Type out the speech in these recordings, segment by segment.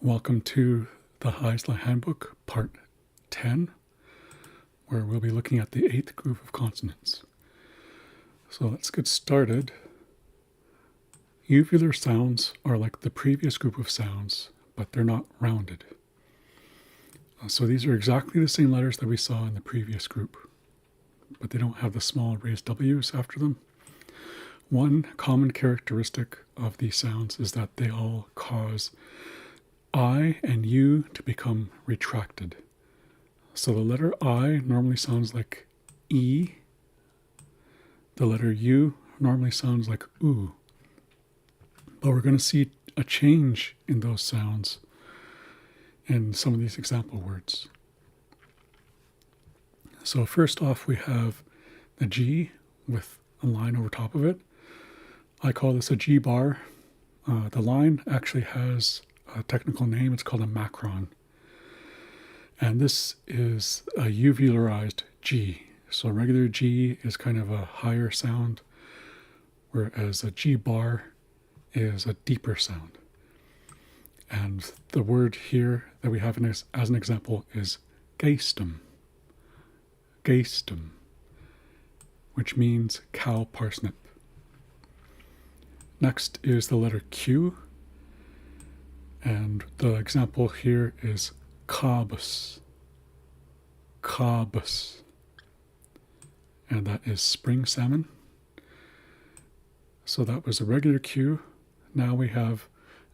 Welcome to the xa'isla Handbook, Part 10, where we'll be looking at the 8th group of consonants. So let's get started. Uvular sounds are like the previous group of sounds, but they're not rounded. So these are exactly the same letters that we saw in the previous group, but they don't have the small raised W's after them. One common characteristic of these sounds is that they all cause I and U to become retracted. So the letter I normally sounds like E. The letter U normally sounds like oo. But we're going to see a change in those sounds in some of these example words. So first off, we have the G with a line over top of it. I call this a G bar. The line actually has a technical name. It's called a macron. And this is a uvularized G. So a regular G is kind of a higher sound, whereas a G bar is a deeper sound. And the word here that we have as an example is geistum. Geistum, which means cow parsnip. Next is the letter Q. And the example here is cabus. Cabus. And that is spring salmon. So that was a regular Q. Now we have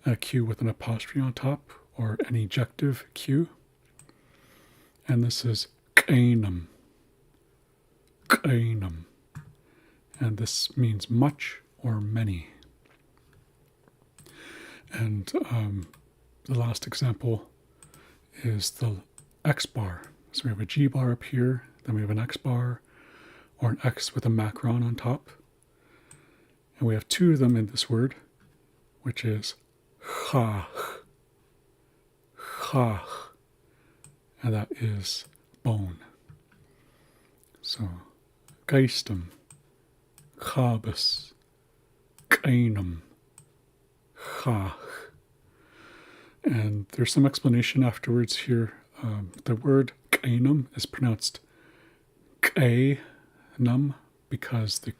a Q with an apostrophe on top, or an ejective Q. And this is cainum. Cainum. And this means much or many. And the last example is the X bar. So we have a G bar up here, then we have an X bar, or an X with a macron on top. And we have two of them in this word, which is chach. Chach. And that is bone. So, geistum, cabus, cainum, chach. And there's some explanation afterwards here. The word cainum is pronounced cainum because the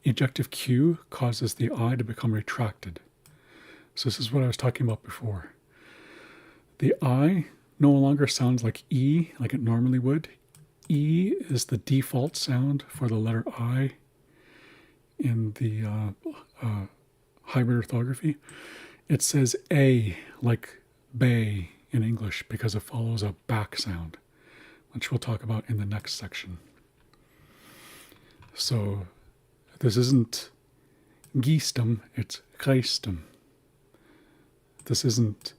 ejective Q causes the I to become retracted. So this is what I was talking about before. The I no longer sounds like E, like it normally would. E is the default sound for the letter I in the hybrid orthography. It says A, like bay in English, because it follows a back sound, which we'll talk about in the next section. So this isn't geistum, it's geistum. This isn't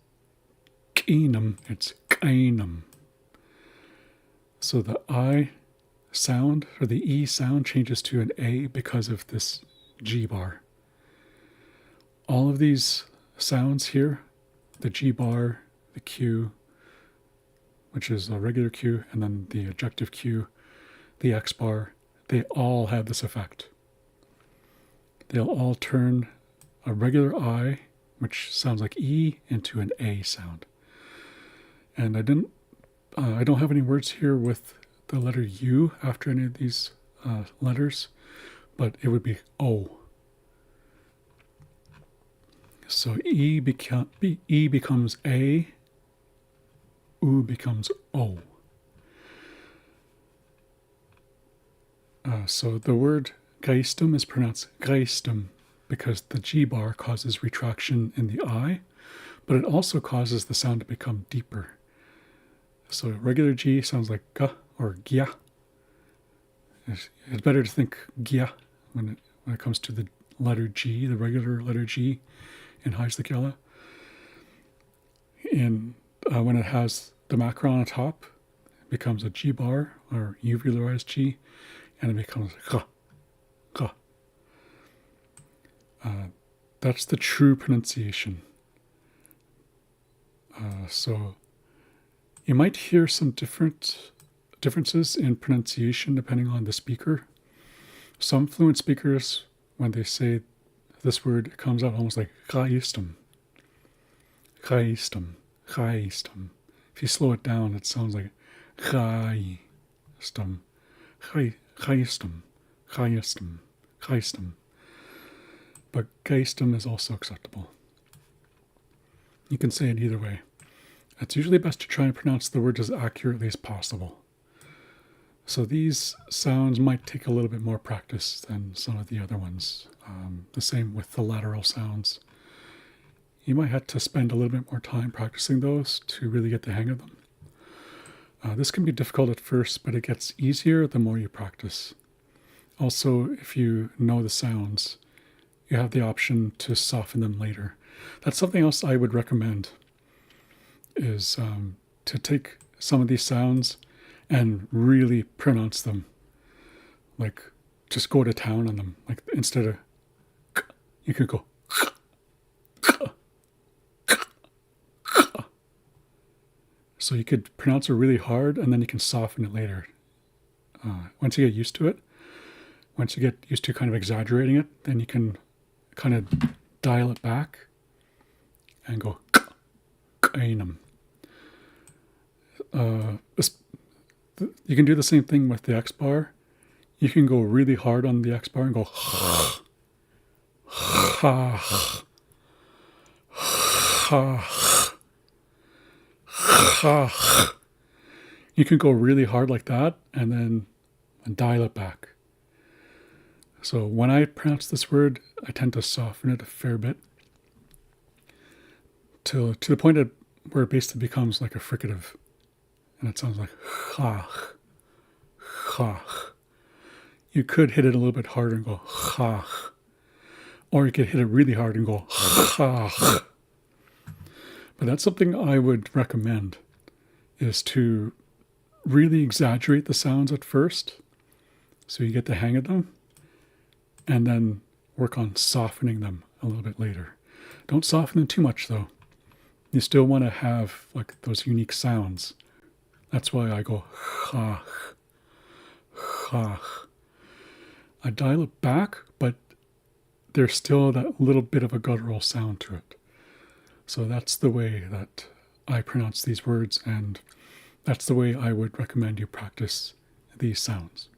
cainum, it's cainum. So the I sound, or the E sound, changes to an A because of this G bar. All of these sounds here, the G bar, the Q, which is a regular Q, and then the ejective Q, the X bar, they all have this effect. They'll all turn a regular I, which sounds like E, into an A sound. And I don't have any words here with the letter U after any of these letters, but it would be O. So E becomes A, U becomes O. So the word geistum is pronounced geistum because the G bar causes retraction in the I, but it also causes the sound to become deeper. So regular G sounds like G or Gya. It's better to think Gya when it comes to the letter G, the regular letter G in xa'isla. And when it has the macron on top, it becomes a G bar or uvularized G, and it becomes G. G. That's the true pronunciation. So you might hear some differences in pronunciation depending on the speaker. Some fluent speakers, when they say this word, it comes out almost like xa'istum. xa'isla, xa'isla. If you slow it down, it sounds like xa'isla, xa'isla, xa'isla, xa'isla. But xa'isla is also acceptable. You can say it either way. It's usually best to try and pronounce the words as accurately as possible. So these sounds might take a little bit more practice than some of the other ones. The same with the lateral sounds. You might have to spend a little bit more time practicing those to really get the hang of them. This can be difficult at first, but it gets easier the more you practice. Also, if you know the sounds, you have the option to soften them later. That's something else I would recommend, is to take some of these sounds and really pronounce them. Like, just go to town on them. Like, instead of k, you could go k, k, k, k. So you could pronounce it really hard, and then you can soften it later. Once you get used to it, once you get used to kind of exaggerating it, then you can kind of dial it back and go k, kainam. You can do the same thing with the X bar. You can go really hard on the X bar and go ha, ha, ha. You can go really hard like that and then dial it back. So when I pronounce this word, I tend to soften it a fair bit to the point where it basically becomes like a fricative. And it sounds like ha, ha. You could hit it a little bit harder and go ha. Or you could hit it really hard and go ha. But that's something I would recommend, is to really exaggerate the sounds at first so you get the hang of them, and then work on softening them a little bit later. Don't soften them too much though. You still want to have like those unique sounds. That's why I go ha, ha. I dial it back, but there's still that little bit of a guttural sound to it. So that's the way that I pronounce these words, and that's the way I would recommend you practice these sounds.